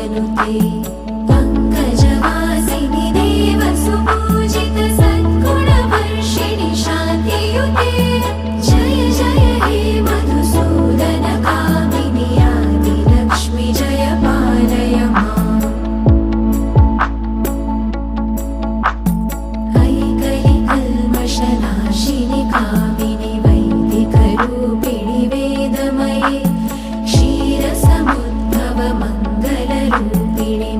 श्रीमन्महालक्ष्मीर्वरदां प्रपद्ये पङ्कजवासिनि देवसुपूजित सद्गुणवर्षिणि शान्तियुते जय जय हे मधुसूदन कामिनि आदिलक्ष्मि जय पालय माम् ऐकलिकल्मषनाशिनि कामिनि वैदिकरूपिणि वेदमये क्षीरसमुद्भव मङ्गलरूपिणि